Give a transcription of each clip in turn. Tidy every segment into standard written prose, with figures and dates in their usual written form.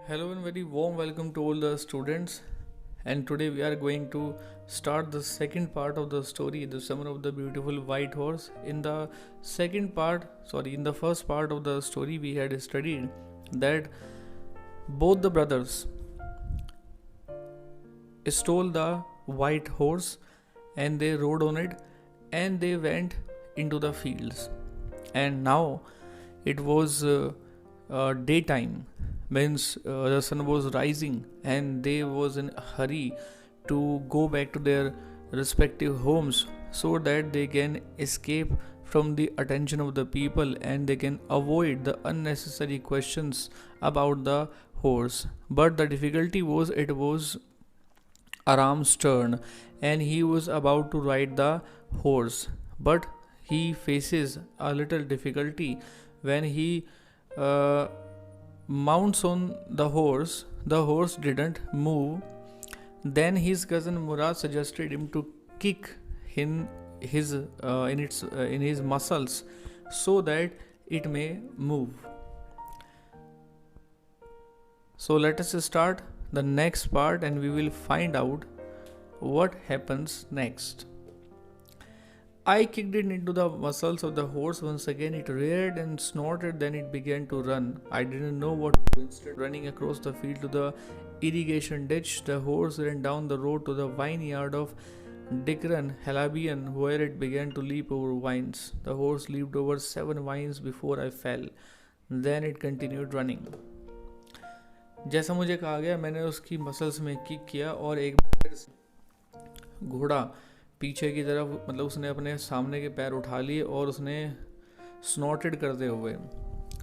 Hello and very warm welcome to all the students. And today we are going to start the second part of the story, The Summer of the Beautiful White Horse. In the first part of the story, we had studied that both the brothers stole the white horse and they rode on it and they went into the fields. And now it was daytime, means the sun was rising and they was in a hurry to go back to their respective homes so that they can escape from the attention of the people and they can avoid the unnecessary questions about the horse. But the difficulty was it was Aram's turn and he was about to ride the horse, but he faces a little difficulty when he uh, mounts on the horse didn't move. Then his cousin Murad suggested him to kick in his muscles so that it may move. So let us start the next part and we will find out what happens next. I kicked it into the muscles of the horse once again. It reared and snorted, then it began to run. I didn't know what to do. Instead, running across the field to the irrigation ditch, the horse ran down the road to the vineyard of Dikran Halabian, where it began to leap over vines. The horse leaped over 7 vines before I fell. Then it continued running. जैसा मुझे कहा गया, मैंने उसकी muscles में kick किया और एक बार घोड़ा पीछे की तरफ, मतलब उसने अपने सामने के पैर उठा लिए और उसने स्नॉटेड करते हुए,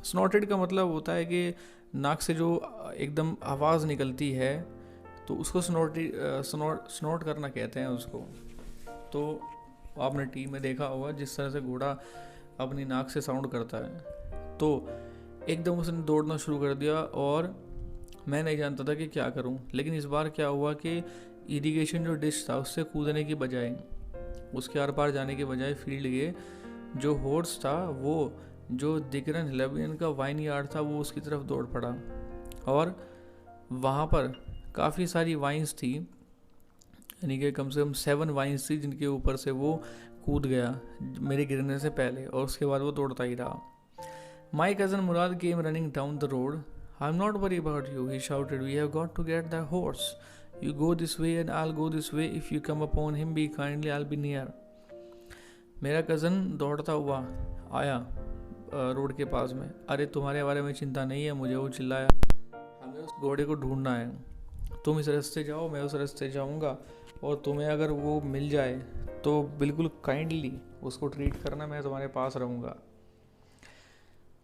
स्नॉटेड का मतलब होता है कि नाक से जो एकदम आवाज़ निकलती है तो उसको स्नॉट करना कहते हैं उसको। तो आपने टीवी में देखा होगा जिस तरह से घोड़ा अपनी नाक से साउंड करता है। तो एकदम उसने दौड़ना शुरू कर दिया और मैं नहीं जानता था कि क्या करूं। लेकिन इस बार क्या हुआ कि इरिगेशन जो डिश था उससे कूदने की बजाय, उसके आर पार जाने के बजाय फील्ड के जो हॉर्स था वो जो दिकरन हिलबियन का वाइन यार्ड था वो उसकी तरफ दौड़ पड़ा और वहाँ पर काफ़ी सारी वाइन्स थी, यानी कि कम से कम 7 वाइन्स थी जिनके ऊपर से वो कूद गया मेरे गिरने से पहले और उसके बाद वो दौड़ता ही रहा। My cousin Murad came running down the road. I am not worry about you, he shouted, we have got to get the horse. You go this way and I'll go this way. If you come upon him, be kindly, I'll be near. मेरा cousin दौड़ता हुआ आया road के पास में। अरे तुम्हारे बारे में चिंता नहीं है मुझे, वो चिल्लाया, हमें उस घोड़े को ढूंढना है। तुम इस रास्ते जाओ, मैं उस रास्ते जाऊंगा और तुम्हें अगर वो मिल जाए तो बिल्कुल काइंडली उसको ट्रीट करना, मैं तुम्हारे पास रहूँगा।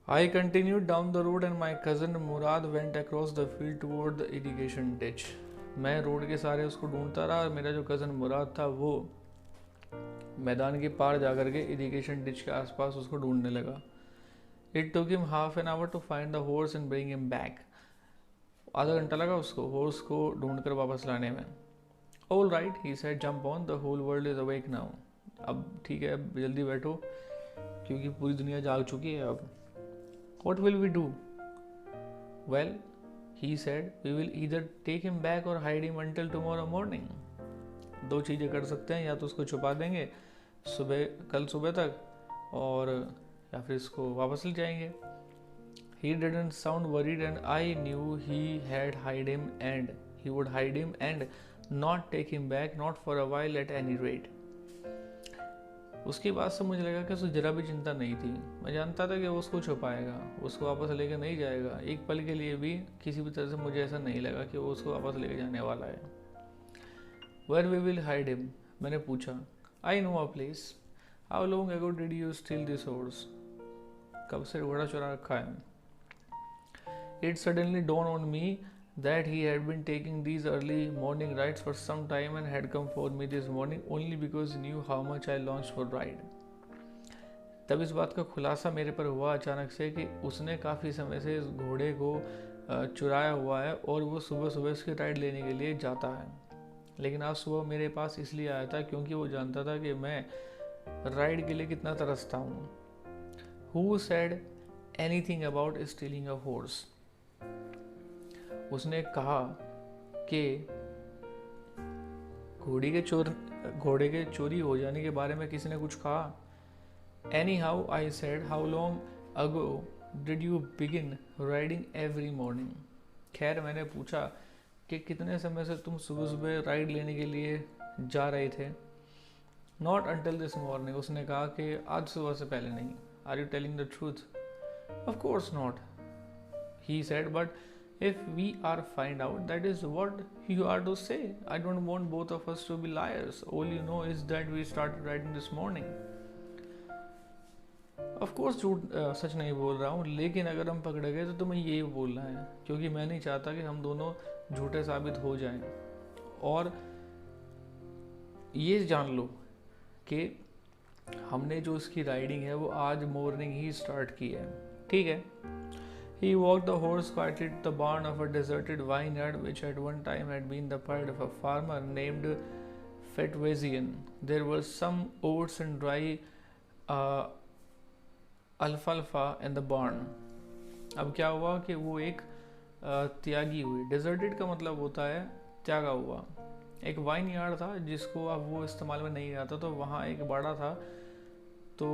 I continued down the road and my cousin Murad went across the field toward the irrigation ditch. मैं रोड के सारे उसको ढूंढता रहा और मेरा जो कज़न मुराद था वो मैदान के पार जाकर के इरिगेशन डिच के आसपास उसको ढूंढने लगा। It took him half an hour to find the horse and bring him back. आधा घंटा लगा उसको हॉर्स को ढूंढ कर वापस लाने में। All right, he said, jump on, the whole world is awake now. अब ठीक है, अब जल्दी बैठो क्योंकि पूरी दुनिया जाग चुकी है अब। What will we do? Well, he said, we will either take him back or hide him until tomorrow morning. 2 चीज़ें कर सकते हैं, या तो उसको छुपा देंगे कल सुबह तक और या फिर इसको वापस ले जाएंगे। He didn't sound worried and I knew he had hide him and he would hide him and not take him back, not for a while at any rate. उसकी बात से मुझे लगा कि उसको जरा भी चिंता नहीं थी। मैं जानता था कि वो उसको छुपाएगा, उसको वापस लेके नहीं जाएगा। एक पल के लिए भी किसी भी तरह से मुझे ऐसा नहीं लगा कि वो उसको वापस लेके जाने वाला है। Where we will hide him? मैंने पूछा। I know a place. How long ago did you steal this horse? कब से घोड़ा चुरा रखा है? It suddenly dawned on me that he had been taking these early morning rides for some time and had come for me this morning only because he knew how much I longed for ride. तब इस बात का खुलासा मेरे पर हुआ अचानक से कि उसने काफ़ी समय से इस घोड़े को चुराया हुआ है और वो सुबह सुबह उसकी राइड लेने के लिए जाता है। लेकिन आज सुबह मेरे पास इसलिए आया था क्योंकि वो जानता था कि मैं राइड के लिए कितना तरसता हूँ। Who said anything about stealing a horse? उसने कहा कि घोड़े के चोरी हो जाने के बारे में किसी ने कुछ कहा? Any how I said, how long ago did you begin riding every morning? खैर, मैंने पूछा कि कितने समय से तुम सुबह सुबह राइड लेने के लिए जा रहे थे? नॉट अंटिल दिस मॉर्निंग, उसने कहा कि आज सुबह से पहले नहीं। Are you telling the truth? Of course not, he said, but if we are find out, that is what you are to say. I don't want both of us to be liars. All you know is that we started writing this morning. Of course सच नहीं बोल रहा हूँ, लेकिन अगर हम पकड़े गए तो तुम्हें यही बोलना है, क्योंकि मैं नहीं चाहता कि हम दोनों झूठे साबित हो जाएं। और ये जान लो कि हमने जो इसकी राइडिंग है वो आज मॉर्निंग ही स्टार्ट की है, ठीक है? He walked the horse quietly to the barn of a deserted vineyard, which at one time had been the pride of a farmer named Fetwezian. There were some oats and dry alfalfa in the barn. अब क्या हुआ कि वो एक त्यागी हुई, deserted का मतलब होता है त्यागा हुआ, एक वाइन यार्ड था जिसको अब वो इस्तेमाल में नहीं आता, तो वहाँ एक बाड़ा था। तो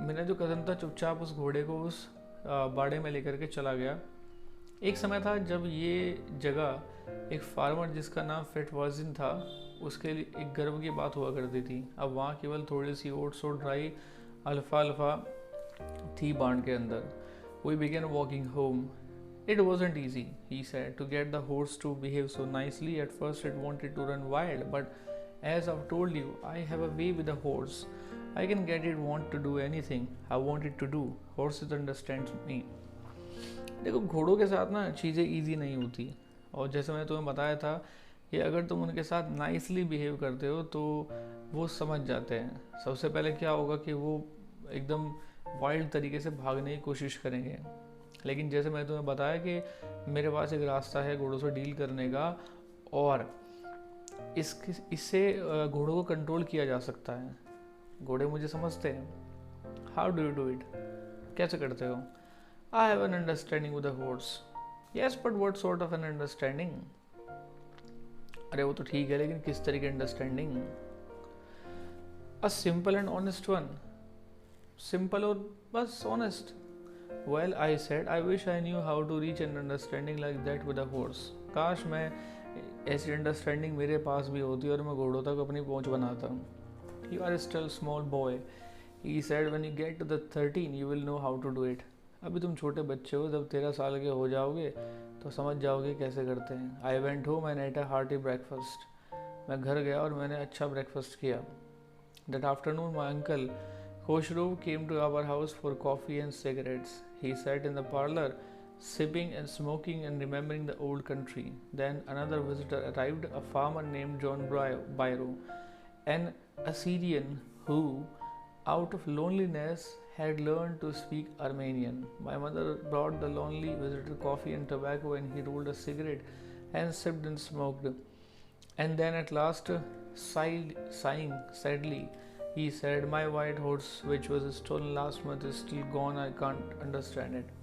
मेरा जो कज़न था चुपचाप उस घोड़े को उस बाड़े में लेकर के चला गया। एक समय था जब ये जगह एक फार्मर जिसका नाम फेटवर्जिन था उसके लिए एक गर्व की बात हुआ करती थी। अब वहाँ केवल थोड़ी सी ओट्स और ड्राई अल्फा थी बाण के अंदर। We began walking home. It wasn't easy, he said, to get the horse to behave so nicely. At first it wanted to run wild, but as I've told you, I have a way with the horse. I can get it want to do anything I want it to do. Horses understand me. देखो, घोड़ों के साथ ना चीज़ें easy नहीं होती, और जैसे मैंने तुम्हें बताया था कि अगर तुम उनके साथ नाइसली बिहेव करते हो तो वो समझ जाते हैं। सबसे पहले क्या होगा कि वो एकदम वाइल्ड तरीके से भागने की कोशिश करेंगे, लेकिन जैसे मैंने तुम्हें बताया कि मेरे पास एक रास्ता है घोड़ों से डील करने का, और इससे घोड़ों को कंट्रोल किया जा सकता है। घोड़े मुझे समझते हैं। How do you do it? कैसे करते हो? I have an understanding with the horse. Yes, but what sort of an understanding? अरे वो तो ठीक है, लेकिन किस तरह की understanding? A simple and honest one. Simple और बस honest. Well, I said, I wish I knew how to reach an understanding like that with a horse. काश मैं ऐसी अंडरस्टैंडिंग मेरे पास भी होती और मैं घोड़ों तक अपनी पहुंच बनाता। You are still small boy, he said. When you get to the 13, you will know how to do it. अभी तुम छोटे बच्चे हो, जब 13 साल के हो जाओगे तो समझ जाओगे कैसे करते हैं। I went home and ate a hearty breakfast. मैं घर गया और मैंने अच्छा ब्रेकफास्ट किया। That afternoon, my uncle Khosrow came to our house for coffee and cigarettes. He sat in the parlor, sipping and smoking and remembering the old country. Then another visitor arrived, a farmer named John Byro, an Assyrian who, out of loneliness, had learned to speak Armenian. My mother brought the lonely visitor coffee and tobacco, and he rolled a cigarette and sipped and smoked. And then at last, sighing sadly, he said, "My white horse, which was stolen last month, is still gone. I can't understand it."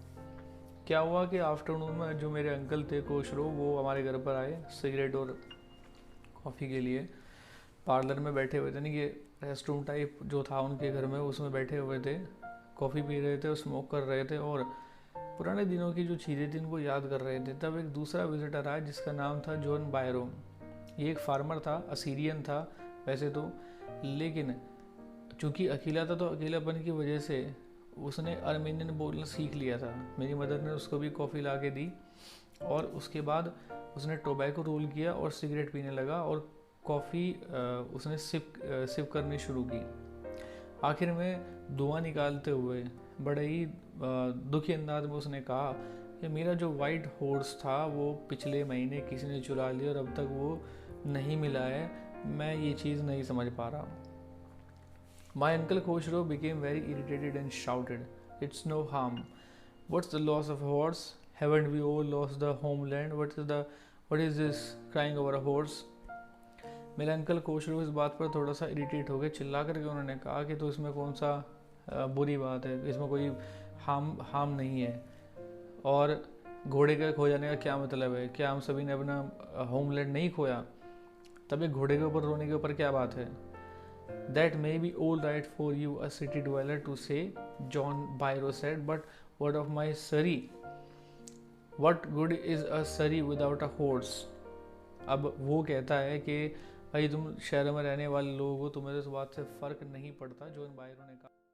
क्या हुआ कि afternoon में जो मेरे uncle थे कोशरो, वो हमारे घर पर आए सिगरेट और कॉफ़ी के लिए। पार्लर में बैठे हुए थे, नहीं कि रेस्ट रूम टाइप जो था उनके घर में, उसमें बैठे हुए थे, कॉफ़ी पी रहे थे और स्मोक कर रहे थे और पुराने दिनों की जो चीज़ें थी उनको याद कर रहे थे। तब एक दूसरा विजिटर आया जिसका नाम था जॉन बायरो। ये एक फार्मर था, असीरियन था वैसे तो, लेकिन चूँकि अकेला था तो अकेलापन की वजह से उसने आर्मेनियन बोलना सीख लिया था। मेरी मदर ने उसको भी कॉफ़ी ला के दी और उसके बाद उसने टोबैको रोल किया और सिगरेट पीने लगा और कॉफ़ी उसने सिप करनी शुरू की। आखिर में धुआं निकालते हुए बड़े ही दुखी अंदाज में उसने कहा कि मेरा जो वाइट हॉर्स था वो पिछले महीने किसी ने चुरा लिया और अब तक वो नहीं मिला है। मैं ये चीज़ नहीं समझ पा रहा। My uncle Khosrow became very irritated and shouted, "It's no harm. What's the loss of a horse? Haven't we all lost the homeland? What is this crying over a horse?" मेरे अंकल कोशरो इस बात पर थोड़ा सा irritate हो गए। चिल्ला करके उन्होंने कहा कि तो इसमें कौन सा बुरी बात है, इसमें कोई हार्म नहीं है। और घोड़े के खो जाने का क्या मतलब है? क्या हम सभी ने अपना होमलैंड नहीं खोया? तब एक घोड़े के ऊपर रोने के ऊपर क्या बात है? That may be all right for you, a city dweller, to say, John Byro said, but what of my Surrey? What good is a Surrey without a horse? अब वो कहता है कि भाई तुम शहर में रहने वाले लोग हो, तुम्हें तो इस बात से फ़र्क नहीं पड़ता, जॉन बायरो ने कहा।